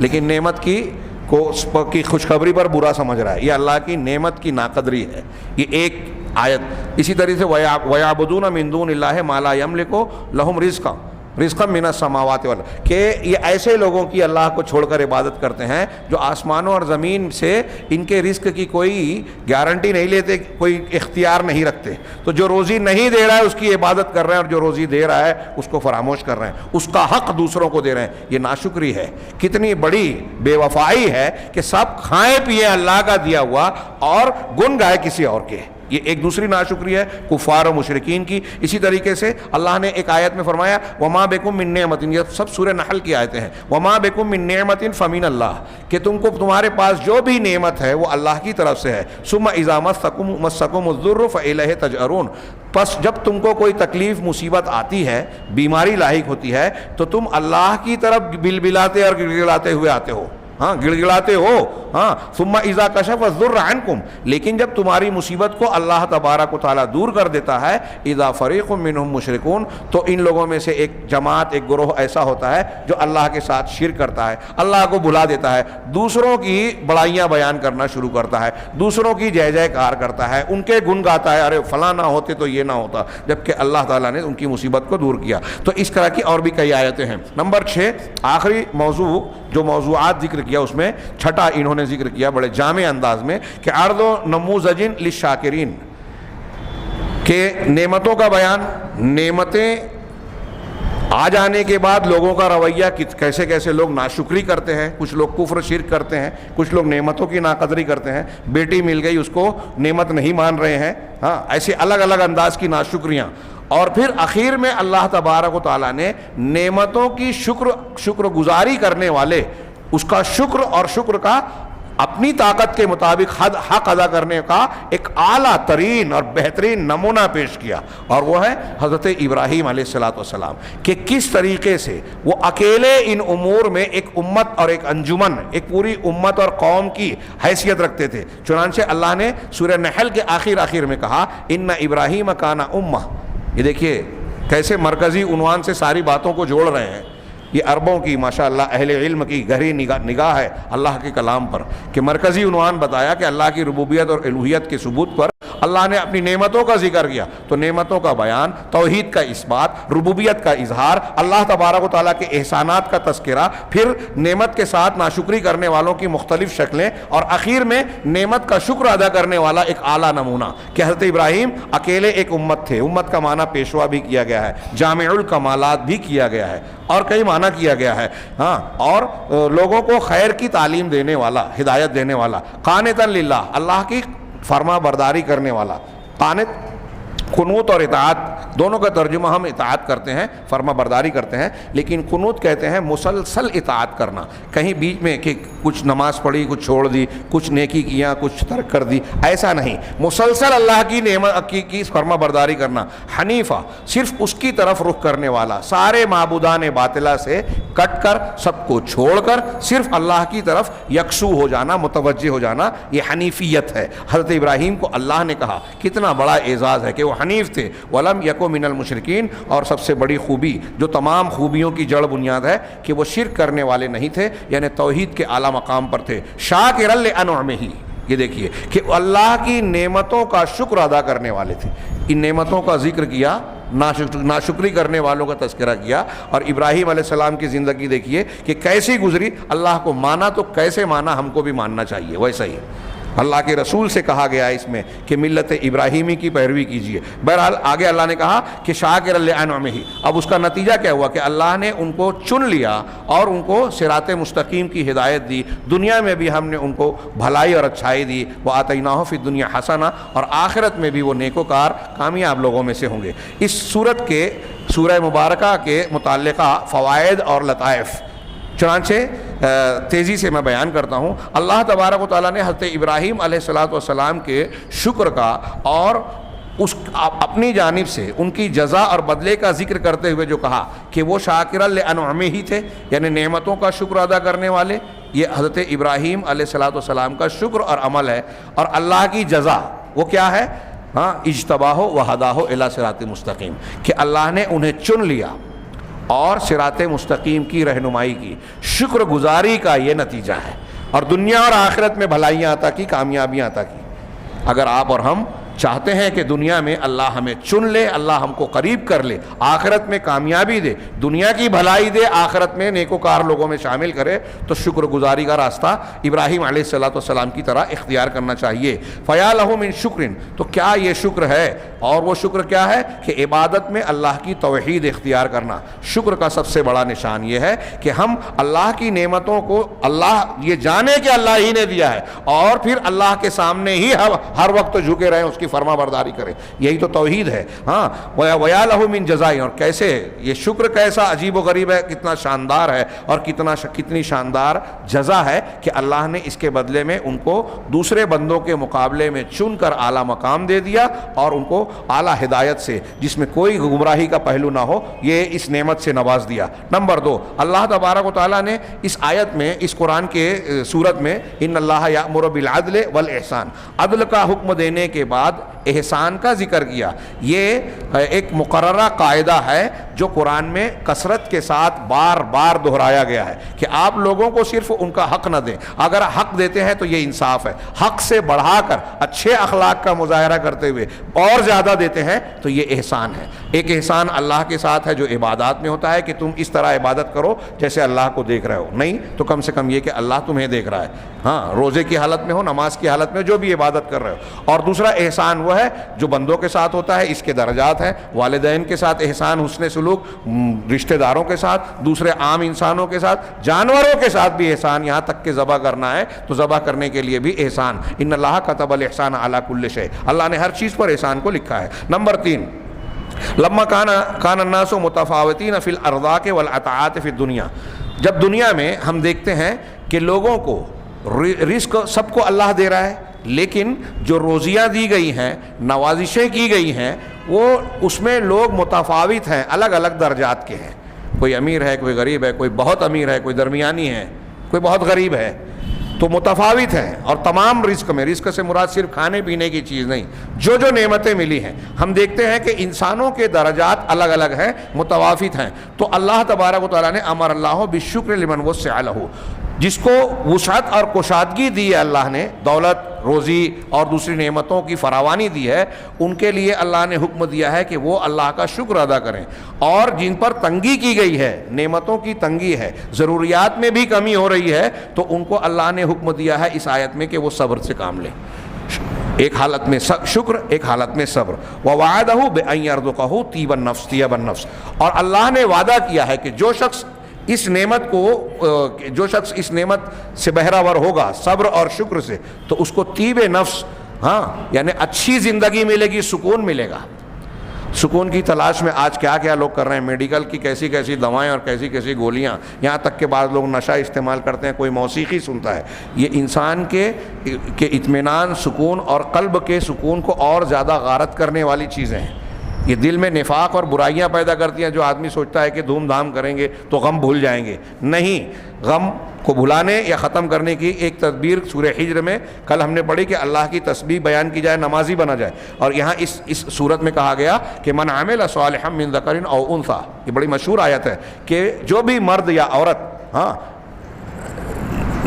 لیکن نعمت کی خوشخبری پر برا سمجھ رہا ہے، یہ اللہ کی نعمت کی ناقدری ہے. یہ ایک آیت. اسی طریقے سے وَيَعْبُدُونَ مِن دُونِ اللَّهِ مَا لَا يَمْلِكُ لَهُمْ رِزْقًا مِنَ السَّمَاوَاتِ وَالْأَرْضِ، کہ یہ ایسے لوگوں کی اللہ کو چھوڑ کر عبادت کرتے ہیں جو آسمانوں اور زمین سے ان کے رزق کی کوئی گارنٹی نہیں لیتے، کوئی اختیار نہیں رکھتے. تو جو روزی نہیں دے رہا ہے اس کی عبادت کر رہے ہیں، اور جو روزی دے رہا ہے اس کو فراموش کر رہے ہیں، اس کا حق دوسروں کو دے رہے ہیں. یہ ناشکری ہے، کتنی بڑی بے وفائی ہے کہ سب کھائیں پیئیں اللہ کا دیا ہوا اور گن گائے کسی اور کے. یہ ایک دوسری ناشکری ہے کفار و مشرکین کی. اسی طریقے سے اللہ نے ایک آیت میں فرمایا وما بکم من نعمت، یہ سب سورہ نحل کی آیتیں ہیں. وما بکم من نعمت فمن اللہ، کہ تمہارے پاس جو بھی نعمت ہے وہ اللہ کی طرف سے ہے. ثم اذا مسکم الضر فالیہ تجأرون، پس جب تم کو کوئی تکلیف مصیبت آتی ہے، بیماری لاحق ہوتی ہے، تو تم اللہ کی طرف بلبلاتے اور گڑگڑاتے ہوئے آتے ہو. ہاں گڑگڑاتے ہو. ہاں ثم اذا کشف الضر عنکم، لیکن جب تمہاری مصیبت کو اللہ تبارک و تعالیٰ دور کر دیتا ہے، اذا فریق منہم مشرکون، تو ان لوگوں میں سے ایک جماعت، ایک گروہ ایسا ہوتا ہے جو اللہ کے ساتھ شرک کرتا ہے، اللہ کو بھلا دیتا ہے، دوسروں کی بڑائیاں بیان کرنا شروع کرتا ہے، دوسروں کی جے جے کار کرتا ہے، ان کے گن گاتا ہے، ارے فلاں نہ ہوتے تو یہ نہ ہوتا، جبکہ اللہ تعالیٰ نے ان کی مصیبت کو دور کیا. تو اس طرح کی اور بھی کئی آیتیں ہیں. نمبر 6، آخری موضوع جو موضوعات ذکر کیا اس میں چھٹا انہوں نے ذکر کیا بڑے جامع انداز میں کہ عرض و نموذجن للشاکرین، کہ نعمتوں کا بیان، نعمتیں آ جانے کے بعد لوگوں کا رویہ کیسے کیسے لوگ ناشکری کرتے ہیں. کچھ لوگ کفر شرک کرتے ہیں، کچھ لوگ نعمتوں کی ناقدری کرتے ہیں، بیٹی مل گئی اس کو نعمت نہیں مان رہے ہیں. ہاں ایسے الگ الگ انداز کی ناشکریاں. اور پھر اخیر میں اللہ تبارک و تعالیٰ نے نعمتوں کی شکر گزاری کرنے والے، اس کا شکر اور شکر کا اپنی طاقت کے مطابق حق ادا کرنے کا ایک اعلیٰ ترین اور بہترین نمونہ پیش کیا، اور وہ ہے حضرت ابراہیم علیہ السلام، کہ کس طریقے سے وہ اکیلے ان امور میں ایک امت اور ایک انجمن، ایک پوری امت اور قوم کی حیثیت رکھتے تھے. چنانچہ اللہ نے سورہ نحل کے آخر میں کہا ان ابراہیم کان امہ. یہ دیکھیے کیسے مرکزی عنوان سے ساری باتوں کو جوڑ رہے ہیں. یہ عربوں کی ماشاءاللہ اہل علم کی گہری نگاہ ہے اللہ کے کلام پر، کہ مرکزی عنوان بتایا کہ اللہ کی ربوبیت اور الوہیت کے ثبوت پر اللہ نے اپنی نعمتوں کا ذکر کیا. تو نعمتوں کا بیان، توحید کا اثبات، ربوبیت کا اظہار، اللہ تبارک و تعالیٰ کے احسانات کا تذکرہ، پھر نعمت کے ساتھ ناشکری کرنے والوں کی مختلف شکلیں، اور اخیر میں نعمت کا شکر ادا کرنے والا ایک اعلیٰ نمونہ کہ حضرت ابراہیم اکیلے ایک امت تھے. امت کا معنی پیشوا بھی کیا گیا ہے، جامع الکمالات بھی کیا گیا ہے، اور کئی معنی کیا گیا ہے. ہاں اور لوگوں کو خیر کی تعلیم دینے والا، ہدایت دینے والا، قانتاً للہ، اللہ کی فرما برداری کرنے والا. قانت، قنوت اور اطاعت دونوں کا ترجمہ ہم اطاعت کرتے ہیں، فرما برداری کرتے ہیں، لیکن قنوت کہتے ہیں مسلسل اطاعت کرنا. کہیں بیچ میں کہ کچھ نماز پڑھی، کچھ چھوڑ دی، کچھ نیکی کیا، کچھ ترک کر دی، ایسا نہیں. مسلسل اللہ کی نعمت کی فرما برداری کرنا. حنیفہ، صرف اس کی طرف رخ کرنے والا، سارے معبودان باطلہ سے کٹ کر، سب کو چھوڑ کر صرف اللہ کی طرف یکسو ہو جانا، متوجہ ہو جانا، یہ حنیفیت ہے. حضرت ابراہیم کو اللہ نے کہا، کتنا بڑا اعزاز ہے کہ وہ حنیف تھے. وَلَمْ يَكُ مِنَ الْمُشْرِكِينَ، اور سب سے بڑی خوبی جو تمام خوبیوں کی جڑ بنیاد ہے کہ وہ شرک کرنے والے نہیں تھے، یعنی توحید کے اعلیٰ مقام پر تھے. شاکرا لِأَنْعُمِهِ، یہ دیکھیے کہ اللہ کی نعمتوں کا شکر ادا کرنے والے تھے. ان نعمتوں کا ذکر کیا، ناشکری کرنے والوں کا تذکرہ کیا. اور ابراہیم علیہ السلام کی زندگی دیکھیے کہ کیسی گزری. اللہ کو مانا تو کیسے مانا، ہم کو بھی ماننا چاہیے ویسا ہی. اللہ کے رسول سے کہا گیا اس میں کہ ملت ابراہیمی کی پیروی کیجیے۔ بہرحال آگے اللہ نے کہا کہ شاکرا لانعمہ، اب اس کا نتیجہ کیا ہوا کہ اللہ نے ان کو چن لیا اور ان کو صراط مستقیم کی ہدایت دی، دنیا میں بھی ہم نے ان کو بھلائی اور اچھائی دی، وآتیناہ فی الدنیا حسنہ، اور آخرت میں بھی وہ نیکوکار کامیاب لوگوں میں سے ہوں گے۔ اس سورت کے سورہ مبارکہ کے متعلقہ فوائد اور لطائف چنانچہ تیزی سے میں بیان کرتا ہوں۔ اللہ تبارک و تعالیٰ نے حضرت ابراہیم علیہ السلام کے شکر کا اور اس اپنی جانب سے ان کی جزا اور بدلے کا ذکر کرتے ہوئے جو کہا کہ وہ شاکرا لانعمہ ہی تھے، یعنی نعمتوں کا شکر ادا کرنے والے، یہ حضرت ابراہیم علیہ السلام کا شکر اور عمل ہے۔ اور اللہ کی جزا وہ کیا ہے؟ اجتباہ و ہداہ الی صراط مستقیم، کہ اللہ نے انہیں چن لیا اور صراط مستقیم کی رہنمائی کی، شکر گزاری کا یہ نتیجہ ہے، اور دنیا اور آخرت میں بھلائیاں عطا کی، کامیابیاں عطا کی۔ اگر آپ اور ہم چاہتے ہیں کہ دنیا میں اللہ ہمیں چن لے، اللہ ہم کو قریب کر لے، آخرت میں کامیابی دے، دنیا کی بھلائی دے، آخرت میں نیکوکار لوگوں میں شامل کرے، تو شکر گزاری کا راستہ ابراہیم علیہ السلام کی طرح اختیار کرنا چاہیے۔ فَيَا لَهُ مِن شُكْرٍ، تو کیا یہ شکر ہے؟ اور وہ شکر کیا ہے کہ عبادت میں اللہ کی توحید اختیار کرنا۔ شکر کا سب سے بڑا نشان یہ ہے کہ ہم اللہ کی نعمتوں کو اللہ یہ جانے کہ اللہ ہی نے دیا ہے، اور پھر اللہ کے سامنے ہی ہر وقت جھکے رہیں، اس کی فرما برداری کریں، یہی تو توحید ہے۔ وَيَا لَهُ مِن جَزَائِن، اور کیسے یہ شکر کیسا عجیب و غریب ہے، کتنا شاندار ہے، اور کتنی شاندار جزا ہے کہ اللہ نے اس کے بدلے میں ان کو دوسرے بندوں کے مقابلے میں چن کر اعلیٰ مقام دے دیا، اور ان کو اعلیٰ ہدایت سے جس میں کوئی گمراہی کا پہلو نہ ہو، یہ اس نعمت سے نواز دیا۔ نمبر 2، اللہ تبارک و تعالیٰ نے اس آیت میں، اس قرآن کے سورت میں، ان اللہ یأمر بالعدل والاحسان، عدل کا حکم دینے کے بعد احسان کا ذکر کیا۔ یہ ایک مقررہ قاعدہ ہے جو قرآن میں کثرت کے ساتھ بار بار دہرایا گیا ہے کہ آپ لوگوں کو صرف ان کا حق نہ دیں، اگر حق دیتے ہیں تو یہ انصاف ہے، حق سے بڑھا کر اچھے اخلاق کا مظاہرہ کرتے ہوئے اور زیادہ دیتے ہیں تو یہ احسان ہے۔ ایک احسان اللہ کے ساتھ ہے جو عبادات میں ہوتا ہے کہ تم اس طرح عبادت کرو جیسے اللہ کو دیکھ رہے ہو، نہیں تو کم سے کم یہ کہ اللہ تمہیں دیکھ رہا ہے، روزے کی حالت میں ہو، نماز کی حالت میں، جو بھی عبادت کر رہے ہو۔ اور دوسرا احسان وہ ہے جو بندوں کے ساتھ ہوتا ہے، اس کے درجات ہیں، والدین کے ساتھ احسان، حسن سلوک، رشتہ داروں کے ساتھ، دوسرے عام انسانوں کے ساتھ، جانوروں کے ساتھ بھی احسان، یہاں تک کہ ذبح کرنا ہے تو ذبح کرنے کے لیے بھی احسان۔ ان اللہ کتب الاحسان علی کل شیء، اللہ نے ہر چیز پر احسان کو لکھا ہے۔ نمبر 3، لما کان الناس متفاوتین فی الارزاق والعطاءات فی الدنیا، جب دنیا میں ہم دیکھتے ہیں کہ لوگوں کو رزق سب کو اللہ دے رہا ہے، لیکن جو روزیاں دی گئی ہیں، نوازشیں کی گئی ہیں، وہ اس میں لوگ متفاوت ہیں، الگ الگ درجات کے ہیں، کوئی امیر ہے، کوئی غریب ہے، کوئی بہت امیر ہے، کوئی درمیانی ہے، کوئی بہت غریب ہے، تو متفاوت ہیں۔ اور تمام رزق میں، رزق سے مراد صرف کھانے پینے کی چیز نہیں، جو نعمتیں ملی ہیں، ہم دیکھتے ہیں کہ انسانوں کے درجات الگ الگ ہیں، متفاوت ہیں۔ تو اللہ تبارک و تعالیٰ نے امر اللہ بالشکر لمن وسع لہ، جس کو وسعت اور کشادگی دی ہے اللہ نے، دولت، روزی اور دوسری نعمتوں کی فراوانی دی ہے، ان کے لیے اللہ نے حکم دیا ہے کہ وہ اللہ کا شکر ادا کریں۔ اور جن پر تنگی کی گئی ہے، نعمتوں کی تنگی ہے، ضروریات میں بھی کمی ہو رہی ہے، تو ان کو اللہ نے حکم دیا ہے اس آیت میں کہ وہ صبر سے کام لیں، ایک حالت میں شکر، ایک حالت میں صبر۔ وَوَعَدَهُ بِأَن يَرْزُقَهُ طِيبَ النَّفْسِ، اور اللہ نے وعدہ کیا ہے کہ جو شخص اس نعمت سے بہرہ ور ہوگا صبر اور شکر سے، تو اس کو طیب نفس، یعنی اچھی زندگی ملے گی، سکون ملے گا۔ سکون کی تلاش میں آج کیا کیا لوگ کر رہے ہیں، میڈیکل کی کیسی کیسی دوائیں اور کیسی کیسی گولیاں، یہاں تک کہ بعض لوگ نشہ استعمال کرتے ہیں، کوئی موسیقی سنتا ہے۔ یہ انسان کے اطمینان، سکون اور قلب کے سکون کو اور زیادہ غارت کرنے والی چیزیں ہیں۔ یہ دل میں نفاق اور برائیاں پیدا کرتی ہیں، جو آدمی سوچتا ہے کہ دھوم دھام کریں گے تو غم بھول جائیں گے، نہیں، غم کو بھلانے یا ختم کرنے کی ایک تدبیر سورہ حجر میں کل ہم نے پڑھی کہ اللہ کی تسبیح بیان کی جائے، نمازی بنا جائے۔ اور یہاں اس صورت میں کہا گیا کہ من عمل صالحا من ذکر او انثی، یہ بڑی مشہور آیت ہے کہ جو بھی مرد یا عورت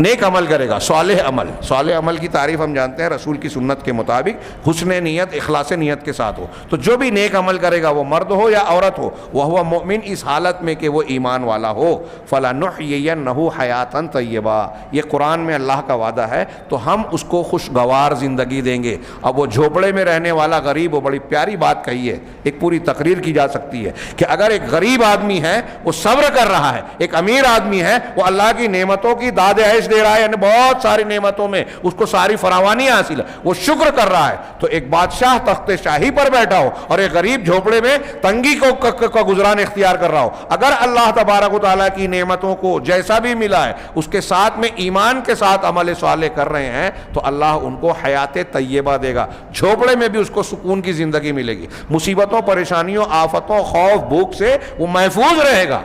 نیک عمل کرے گا، صالح عمل کی تعریف ہم جانتے ہیں رسول کی سنت کے مطابق حسن نیت، اخلاص نیت کے ساتھ ہو. تو جو بھی نیک عمل کرے گا وہ مرد ہو یا عورت ہو، وہو مؤمن، اس حالت میں کہ وہ ایمان والا ہو، فَلَنُحْيِيَنَّهُ حَيَاةً طَيِّبَةً، یہ قرآن میں اللہ کا وعدہ ہے، تو ہم اس کو خوشگوار زندگی دیں گے. اب وہ جھوپڑے میں رہنے والا غریب، وہ بڑی پیاری بات کہی ہے، ایک پوری تقریر کی جا سکتی ہے کہ اگر ایک غریب آدمی ہے وہ صبر کر رہا ہے، ایک امیر آدمی ہے وہ اللہ کی نعمتوں کی داد عیش دے رہا ہے، یعنی بہت ساری نعمتوں میں اس کو ساری فراوانی حاصل ہے، وہ شکر کر رہا ہے، تو ایک بادشاہ تخت شاہی پر بیٹھا ہو اور ایک غریب جھوپڑے میں تنگی کو گزران اختیار کر رہا ہو، اگر اللہ تبارک و تعالیٰ کی نعمتوں کو جیسا بھی ملا ہے اس کے ساتھ میں ایمان کے ساتھ عمل صالح کر رہے ہیں، تو اللہ ان کو حیات طیبہ دے گا، جھوپڑے میں بھی اس کو سکون کی زندگی ملے گی، مصیبتوں، پریشانیوں، آفتوں، خوف، بھوک سے وہ محفوظ رہے گا.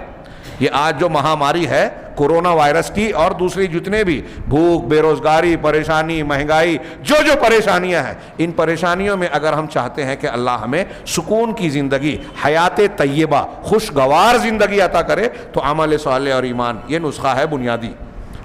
یہ آج جو مہاماری ہے کورونا وائرس کی اور دوسری جتنے بھی بھوک، بے روزگاری، پریشانی، مہنگائی، جو پریشانیاں ہیں، ان پریشانیوں میں اگر ہم چاہتے ہیں کہ اللہ ہمیں سکون کی زندگی، حیات طیبہ، خوشگوار زندگی عطا کرے، تو عمل صالح اور ایمان یہ نسخہ ہے بنیادی.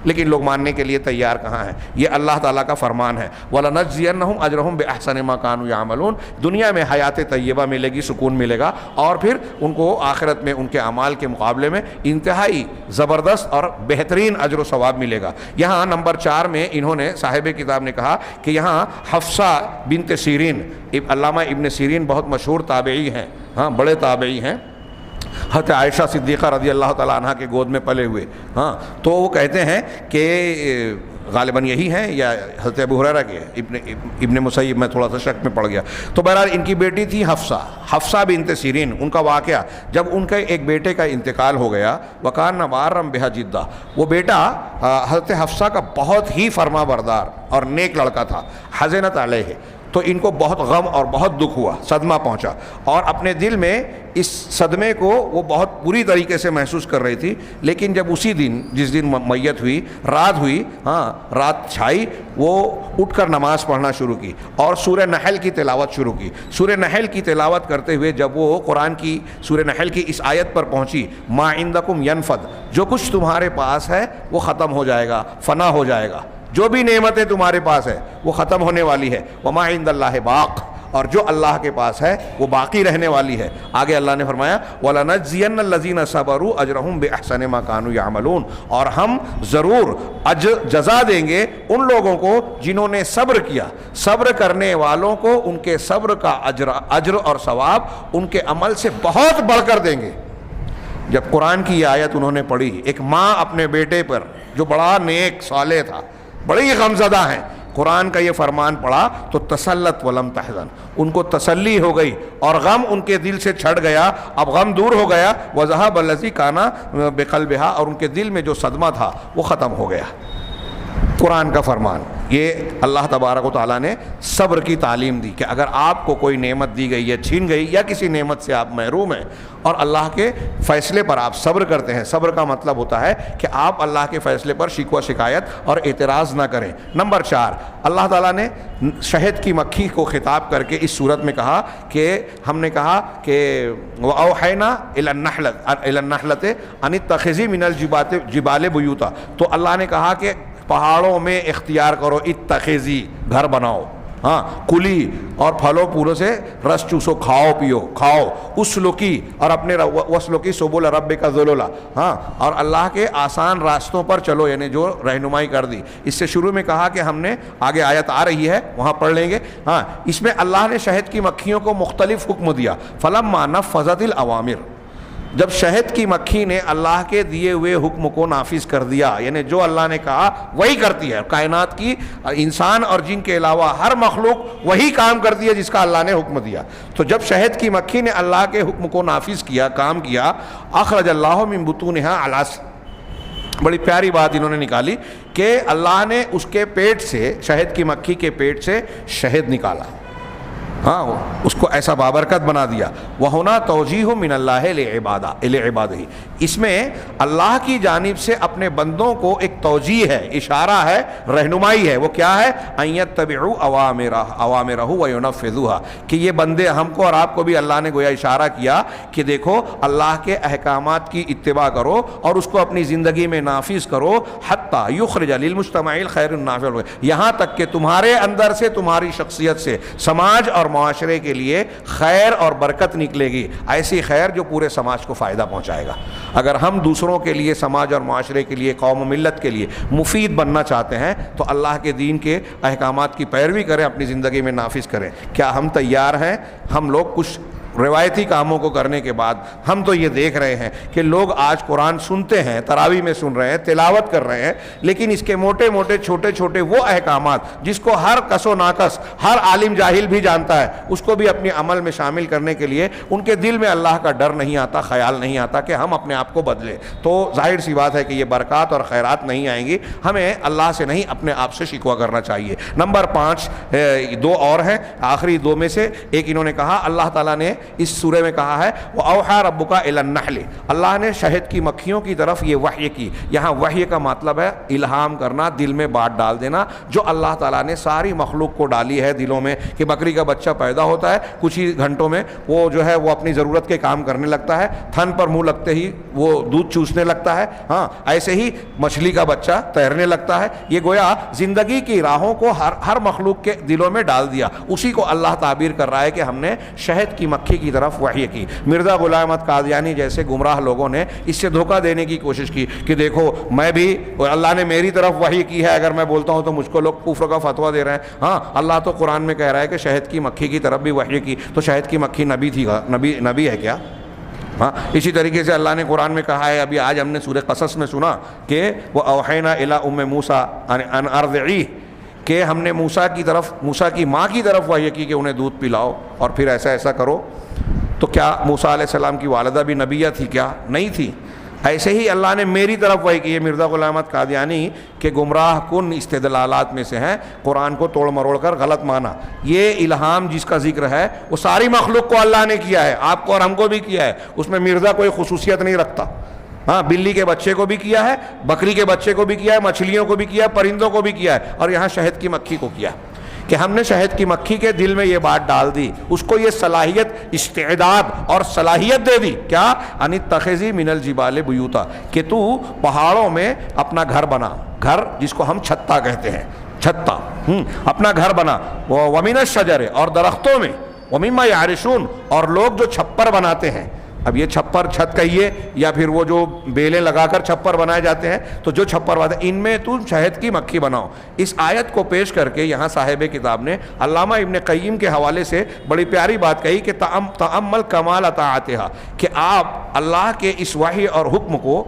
لیکن لوگ ماننے کے لیے تیار کہاں ہیں؟ یہ اللہ تعالیٰ کا فرمان ہے، وَلَنَجْزِيَنَّهُمْ أَجْرَهُمْ بِأَحْسَنِ مَا كَانُوا يَعْمَلُونَ. دنیا میں حیات طیبہ ملے گی، سکون ملے گا، اور پھر ان کو آخرت میں ان کے اعمال کے مقابلے میں انتہائی زبردست اور بہترین اجر و ثواب ملے گا. یہاں نمبر 4 میں انہوں نے، صاحب کتاب نے کہا کہ یہاں حفصہ بنت سیرین، علامہ ابن سیرین بہت مشہور تابعی ہیں، ہاں بڑے تابعی ہیں، حضرت عائشہ صدیقہ رضی اللہ تعالیٰ عنہ کے گود میں پلے ہوئے، ہاں تو وہ کہتے ہیں کہ غالباً یہی ہیں یا حضرت ابو ہریرہ کے، ابن مسیب، میں تھوڑا سا شک میں پڑ گیا. تو بہرحال ان کی بیٹی تھی حفصہ بنت سیرین. ان کا واقعہ، جب ان کے ایک بیٹے کا انتقال ہو گیا، وَكَانَ بَارًّا بِهَا جِدًّا، وہ بیٹا حضرت حفصہ کا بہت ہی فرما بردار اور نیک لڑکا تھا. حزنت علیہ، تو ان کو بہت غم اور بہت دکھ ہوا، صدمہ پہنچا، اور اپنے دل میں اس صدمے کو وہ بہت بری طریقے سے محسوس کر رہی تھی. لیکن جب اسی دن، جس دن میت ہوئی، رات ہوئی، رات چھائی، وہ اٹھ کر نماز پڑھنا شروع کی اور سورہ نحل کی تلاوت شروع کی. سورہ نحل کی تلاوت کرتے ہوئے جب وہ قرآن کی سورہ نحل کی اس آیت پر پہنچی، ما عندکم ینفد، جو کچھ تمہارے پاس ہے وہ ختم ہو جائے گا، فنا ہو جائے گا، جو بھی نعمتیں تمہارے پاس ہے وہ ختم ہونے والی ہے، وما عند اللہ باق، اور جو اللہ کے پاس ہے وہ باقی رہنے والی ہے. آگے اللہ نے فرمایا وَلَنَجْزِيَنَّ الَّذِينَ صَبَرُوا أَجْرَهُمْ بِأَحْسَنِ مَا كَانُوا يَعْمَلُونَ، اور ہم ضرور جزا دیں گے ان لوگوں کو جنہوں نے صبر کیا، صبر کرنے والوں کو ان کے صبر کا اجر اور ثواب ان کے عمل سے بہت بڑھ کر دیں گے. جب قرآن کی یہ آیت انہوں نے پڑھی، ایک ماں اپنے بیٹے پر جو بڑا نیک صالح تھا، بڑے ہی غمزدہ ہیں، قرآن کا یہ فرمان پڑھا تو تسلت ولم تحزن، ان کو تسلی ہو گئی اور غم ان کے دل سے چھٹ گیا. اب غم دور ہو گیا، وذهب الذی کان بقلبها، اور ان کے دل میں جو صدمہ تھا وہ ختم ہو گیا. قرآن کا فرمان، یہ اللہ تبارک و تعالیٰ نے صبر کی تعلیم دی کہ اگر آپ کو کوئی نعمت دی گئی ہے، چھین گئی، یا کسی نعمت سے آپ محروم ہیں اور اللہ کے فیصلے پر آپ صبر کرتے ہیں. صبر کا مطلب ہوتا ہے کہ آپ اللہ کے فیصلے پر شکوہ شکایت اور اعتراض نہ کریں. نمبر 4، اللہ تعالیٰ نے شہد کی مکھی کو خطاب کر کے اس صورت میں کہا کہ ہم نے کہا کہ وَأَوْحَيْنَا إِلَى النَّحْلَةِ أَنِ اتَّخِذِي مِنَ الْجِبَالِ بُيُوتًا، تو اللہ نے کہا کہ پہاڑوں میں اختیار کرو، اتخذی، گھر بناؤ، ہاں کلی اور پھلوں پھولوں سے رس چوسو، کھاؤ پیو، کھاؤ، اسلکی، اور اپنے وسلکی سبل ربک ذللا، ہاں اور اللہ کے آسان راستوں پر چلو، یعنی جو رہنمائی کر دی. اس سے شروع میں کہا کہ ہم نے، آگے آیت آ رہی ہے وہاں پڑھ لیں گے، ہاں اس میں اللہ نے شہد کی مکھیوں کو مختلف حکم دیا. فلما نفذت الاوامر، جب شہد کی مکھی نے اللہ کے دیے ہوئے حکم کو نافذ کر دیا، یعنی جو اللہ نے کہا وہی کرتی ہے، کائنات کی انسان اور جن کے علاوہ ہر مخلوق وہی کام کرتی ہے جس کا اللہ نے حکم دیا. تو جب شہد کی مکھی نے اللہ کے حکم کو نافذ کیا، کام کیا، اخرج اللہ من بطونها علاس، بڑی پیاری بات انہوں نے نکالی کہ اللہ نے اس کے پیٹ سے، شہد کی مکھی کے پیٹ سے شہد نکالا. ہاں اس کو ایسا بابرکت بنا دیا. وَهُنَا تَوْجِيهٌ مِّنَ اللَّهِ لِعِبَادِهِ, اس میں اللہ کی جانب سے اپنے بندوں کو ایک توجیہ ہے, اشارہ ہے, رہنمائی ہے. وہ کیا ہے؟ أَن يَتَّبِعُوا أَوَامِرَهُ وَيُنَفِّذُوهَا, کہ یہ بندے ہم کو اور آپ کو بھی اللہ نے گویا اشارہ کیا کہ دیکھو اللہ کے احکامات کی اتباع کرو اور اس کو اپنی زندگی میں نافذ کرو. حتیٰ یخرج للمجتمع الخیر النافع, یہاں تک کہ تمہارے اندر سے, تمہاری شخصیت سے سماج اور معاشرے کے لیے خیر اور برکت نکلے گی, ایسی خیر جو پورے سماج کو فائدہ پہنچائے گا. اگر ہم دوسروں کے لیے, سماج اور معاشرے کے لیے, قوم و ملت کے لیے مفید بننا چاہتے ہیں تو اللہ کے دین کے احکامات کی پیروی کریں, اپنی زندگی میں نافذ کریں. کیا ہم تیار ہیں؟ ہم لوگ کچھ روایتی کاموں کو کرنے کے بعد ہم تو یہ دیکھ رہے ہیں کہ لوگ آج قرآن سنتے ہیں, تراویح میں سن رہے ہیں, تلاوت کر رہے ہیں, لیکن اس کے موٹے موٹے چھوٹے چھوٹے وہ احکامات جس کو ہر کس و ناکس ہر عالم جاہل بھی جانتا ہے, اس کو بھی اپنے عمل میں شامل کرنے کے لیے ان کے دل میں اللہ کا ڈر نہیں آتا, خیال نہیں آتا کہ ہم اپنے آپ کو بدلیں. تو ظاہر سی بات ہے کہ یہ برکات اور خیرات نہیں آئیں گی. ہمیں اللہ سے نہیں, اپنے آپ سے شکوہ کرنا چاہیے. نمبر 5, 2 اور ہیں, آخری 2 میں سے ایک انہوں نے کہا, اللہ تعالیٰ نے اس سورے میں کہا ہے وَأَوْحَىٰ رَبُّكَ إِلَى النَّحْلِ, اللہ نے شہد کی مکھیوں کی طرف یہ وحی کی. یہاں وحی کا مطلب ہے الہام کرنا, دل میں بات ڈال دینا, جو اللہ تعالیٰ نے ساری مخلوق کو ڈالی ہے دلوں میں, کہ بکری کا بچہ پیدا ہوتا ہے, کچھ ہی گھنٹوں میں وہ جو ہے وہ اپنی ضرورت کے کام کرنے لگتا ہے, تھن پر منہ لگتے ہی وہ دودھ چوسنے لگتا ہے. ہاں ایسے ہی مچھلی کا بچہ تیرنے لگتا ہے. یہ گویا زندگی کی راہوں کو ہر مخلوق کے دلوں میں ڈال دیا. اسی کو اللہ تعبیر کر رہا ہے کہ ہم نے شہد کی مکھی کی طرف وحی کی. مرزا غلام احمد قادیانی جیسے گمراہ لوگوں نے اس سے دھوکہ دینے کی کوشش کی کہ دیکھو میں بھی, اللہ نے میری طرف وحی کی ہے, اگر میں بولتا ہوں تو مجھ کو لوگ کفر کا فتویٰ دے رہے ہیں. ہاں اللہ تو قرآن میں کہہ رہا ہے کہ شہد کی مکھی کی طرف بھی وحی کی, تو شہد کی مکھی نبی تھی, نبی ہے کیا؟ ہاں اسی طریقے سے اللہ نے قرآن میں کہا ہے, ابھی آج ہم نے سورہ قصص میں سنا کہ وہ اوحینا الی ام موسیٰ ان ارضعیہ, کہ ہم نے موسیٰ کی طرف, موسیٰ کی ماں کی طرف وحی کی کہ انہیں دودھ پلاؤ اور پھر ایسا ایسا کرو. تو کیا موسیٰ علیہ السلام کی والدہ بھی نبیہ تھی کیا؟ نہیں تھی. ایسے ہی اللہ نے میری طرف وحی کی. مرزا غلام احمد قادیانی کے گمراہ کن استدلالات میں سے ہیں, قرآن کو توڑ مروڑ کر غلط مانا. یہ الہام جس کا ذکر ہے وہ ساری مخلوق کو اللہ نے کیا ہے, آپ کو اور ہم کو بھی کیا ہے, اس میں مرزا کوئی خصوصیت نہیں رکھتا. ہاں بلی کے بچے کو بھی کیا ہے, بکری کے بچے کو بھی کیا ہے, مچھلیوں کو بھی کیا ہے, پرندوں کو بھی کیا ہے, اور یہاں شہد کی مکھی کو کیا کہ ہم نے شہد کی مکھی کے دل میں یہ بات ڈال دی, اس کو یہ صلاحیت, استعداد اور صلاحیت دے دی. کیا؟ ان اتخذی من الجبال بیوتا, کہ تو پہاڑوں میں اپنا گھر بنا, گھر جس کو ہم چھتا کہتے ہیں, چھتا, اپنا گھر بنا. ومن الشجر, اور درختوں میں, ومما یعرشون, اور لوگ جو چھپر بناتے ہیں. اب یہ چھپر چھت کہیے یا پھر وہ جو بیلیں لگا کر چھپر بنائے جاتے ہیں, تو جو چھپر بناتے ہیں ان میں تم شہد کی مکھی بناؤ. اس آیت کو پیش کر کے یہاں صاحب کتاب نے علامہ ابن قیم کے حوالے سے بڑی پیاری بات کہی کہ تأمل کمال اطاعتہا, کہ آپ اللہ کے اس وحی اور حکم کو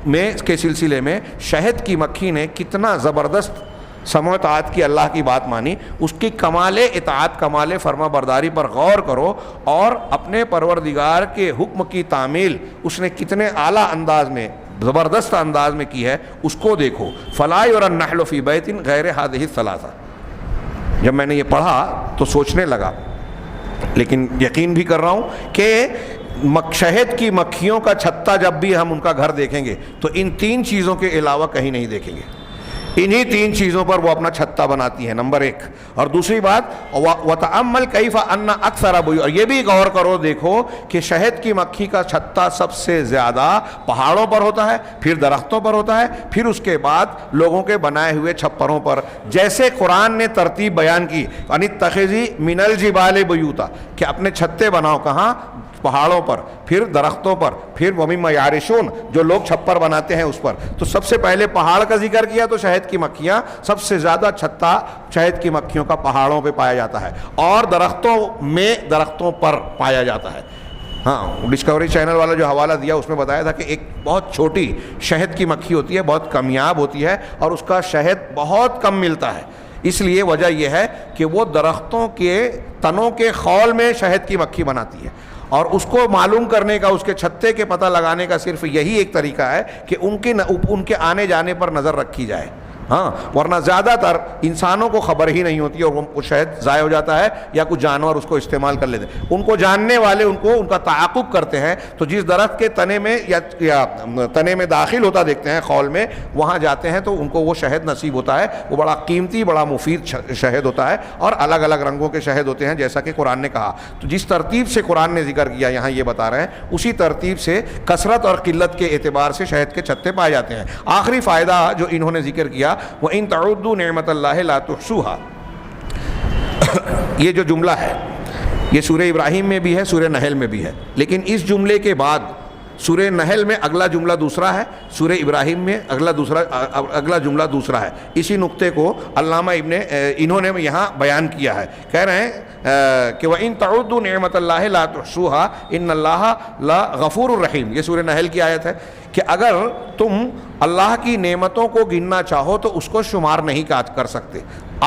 میں کے سلسلے میں شہد کی مکھی نے کتنا زبردست سمع اطاعت کی, اللہ کی بات مانی, اس کی کمال اطاعت, کمال فرما برداری پر غور کرو, اور اپنے پروردگار کے حکم کی تعمیل اس نے کتنے اعلیٰ انداز میں, زبردست انداز میں کی ہے, اس کو دیکھو. فلا یری النحل فی بیت غیر ہذہ الثلاثہ. جب میں نے یہ پڑھا تو سوچنے لگا, لیکن یقین بھی کر رہا ہوں کہ شہد کی مکھیوں کا چھتا جب بھی ہم ان کا گھر دیکھیں گے تو ان 3 چیزوں کے علاوہ کہیں نہیں دیکھیں گے. انہی 3 چیزوں پر وہ اپنا چھتا بناتی ہیں, نمبر 1. اور دوسری بات, وَتَأَمَّلْ كَيْفَ أَنَّ أَكْثَرَ بُيُوتٍ, اور یہ بھی غور کرو, دیکھو کہ شہد کی مکھی کا چھتا سب سے زیادہ پہاڑوں پر ہوتا ہے, پھر درختوں پر ہوتا ہے, پھر اس کے بعد لوگوں کے بنائے ہوئے چھپروں پر. جیسے قرآن نے ترتیب بیان کی, ان اتخذی من الجبال بیوتا, کہ اپنے چھتے بناؤ, کہاں؟ پہاڑوں پر, پھر درختوں پر, پھر ومما یعرشون, جو لوگ چھپر بناتے ہیں اس پر. تو سب سے پہلے پہاڑ کا ذکر کیا, تو شہد کی مکھیاں, سب سے زیادہ چھتا شہد کی مکھیوں کا پہاڑوں پہ پایا جاتا ہے, اور درختوں میں, درختوں پر پایا جاتا ہے. ہاں ڈسکوری چینل والا جو حوالہ دیا اس میں بتایا تھا کہ ایک بہت چھوٹی شہد کی مکھی ہوتی ہے, بہت کمیاب ہوتی ہے, اور اس کا شہد بہت کم ملتا ہے. اس لیے وجہ یہ ہے کہ وہ درختوں کے تنوں کے خول میں شہد کی مکھی بناتی ہے, اور اس کو معلوم کرنے کا, اس کے چھتے کے پتہ لگانے کا صرف یہی ایک طریقہ ہے کہ ان کے آنے جانے پر نظر رکھی جائے. ہاں، ورنہ زیادہ تر انسانوں کو خبر ہی نہیں ہوتی اور وہ شہد ضائع ہو جاتا ہے یا کچھ جانور اس کو استعمال کر لیتے ہیں. ان کو جاننے والے ان کا تعاقب کرتے ہیں، تو جس درخت کے تنے میں یا تنے میں داخل ہوتا دیکھتے ہیں خول میں، وہاں جاتے ہیں تو ان کو وہ شہد نصیب ہوتا ہے. وہ بڑا قیمتی، بڑا مفید شہد ہوتا ہے اور الگ الگ رنگوں کے شہد ہوتے ہیں جیسا کہ قرآن نے کہا. تو جس ترتیب سے قرآن نے ذکر کیا یہاں یہ بتا رہے ہیں، اسی ترتیب سے کثرت اور قلت کے اعتبار سے شہد کے چھتے پائے جاتے ہیں. آخری فائدہ جو انہوں نے ذکر کیا، وَإِن تَعُدُّوا نِعْمَةَ اللَّهِ لَا تُحْصُوهَا. یہ جو جملہ ہے یہ سورہ ابراہیم میں بھی ہے، سورہ نحل میں بھی ہے، لیکن اس جملے کے بعد سورہ نحل میں اگلا جملہ دوسرا ہے، سورہ ابراہیم میں اگلا جملہ دوسرا ہے. اسی نقطے کو علامہ انہوں نے یہاں بیان کیا ہے. کہہ رہے ہیں کہ وَإِن تَعُدُّوا نِعْمَةَ اللَّهِ لَا تُحْصُوهَا إِنَّ اللَّهَ لَغَفُورٌ رَحِيمٌ. یہ سورہ نحل کی آیت ہے کہ اگر تم اللہ کی نعمتوں کو گننا چاہو تو اس کو شمار نہیں کر سکتے.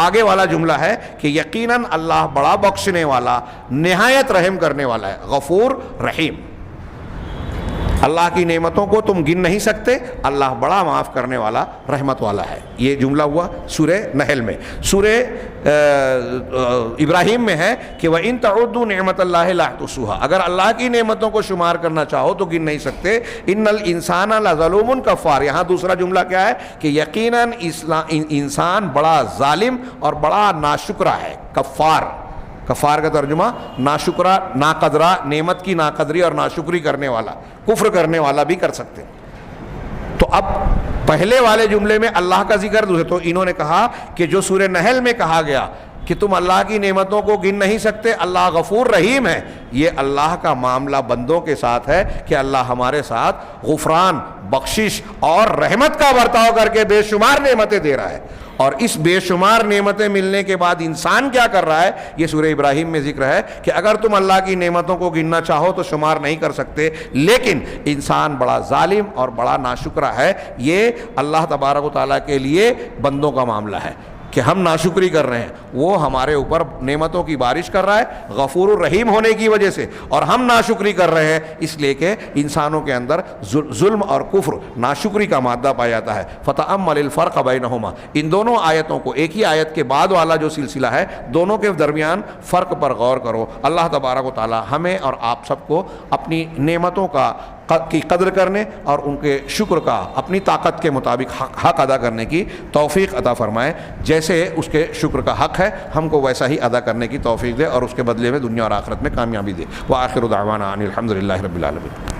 آگے والا جملہ ہے کہ یقیناً اللہ بڑا بخشنے والا، نہایت رحم کرنے والا ہے، غفور رحیم. اللہ کی نعمتوں کو تم گن نہیں سکتے، اللہ بڑا معاف کرنے والا، رحمت والا ہے. یہ جملہ ہوا سورہ نحل میں. سورہ ابراہیم میں ہے کہ وَإِن تَعُدُّوا نِعْمَةَ اللَّهِ لَا تُحْصُوهَا. اگر اللہ کی نعمتوں کو شمار کرنا چاہو تو گن نہیں سکتے. إِنَّ الْإِنسَانَ لَظَلُومٌ كَفَّارٌ. یہاں دوسرا جملہ کیا ہے کہ یقیناً انسان بڑا ظالم اور بڑا ناشکرہ ہے. کفار کا ترجمہ ناشکرہ، ناقدرہ، نعمت کی ناقدری اور ناشکری کرنے والا، کفر کرنے والا بھی کر سکتے ہیں. تو اب پہلے والے جملے میں اللہ کا ذکر دوسرے، تو انہوں نے کہا کہ جو سورہ نحل میں کہا گیا کہ تم اللہ کی نعمتوں کو گن نہیں سکتے، اللہ غفور رحیم ہے، یہ اللہ کا معاملہ بندوں کے ساتھ ہے کہ اللہ ہمارے ساتھ غفران، بخشش اور رحمت کا برتاؤ کر کے بے شمار نعمتیں دے رہا ہے. اور اس بے شمار نعمتیں ملنے کے بعد انسان کیا کر رہا ہے، یہ سورہ ابراہیم میں ذکر ہے کہ اگر تم اللہ کی نعمتوں کو گننا چاہو تو شمار نہیں کر سکتے، لیکن انسان بڑا ظالم اور بڑا ناشکرہ ہے. یہ اللہ تبارک و تعالیٰ کے لیے بندوں کا معاملہ ہے کہ ہم ناشکری کر رہے ہیں، وہ ہمارے اوپر نعمتوں کی بارش کر رہا ہے غفور الرحیم ہونے کی وجہ سے، اور ہم ناشکری کر رہے ہیں اس لیے کہ انسانوں کے اندر ظلم اور کفر، ناشکری کا مادہ پایا جاتا ہے. فَتَأَمَّلِ الْفَرْقَ بَيْنَهُمَا. ان دونوں آیتوں کو، ایک ہی آیت کے بعد والا جو سلسلہ ہے، دونوں کے درمیان فرق پر غور کرو. اللہ تبارک و تعالی ہمیں اور آپ سب کو اپنی نعمتوں کی قدر کرنے اور ان کے شکر کا اپنی طاقت کے مطابق حق ادا کرنے کی توفیق عطا فرمائے. جیسے اس کے شکر کا حق ہے ہم کو ویسا ہی ادا کرنے کی توفیق دے اور اس کے بدلے میں دنیا اور آخرت میں کامیابی دے. وآخر دعوانا ان الحمد للہ رب العالمین.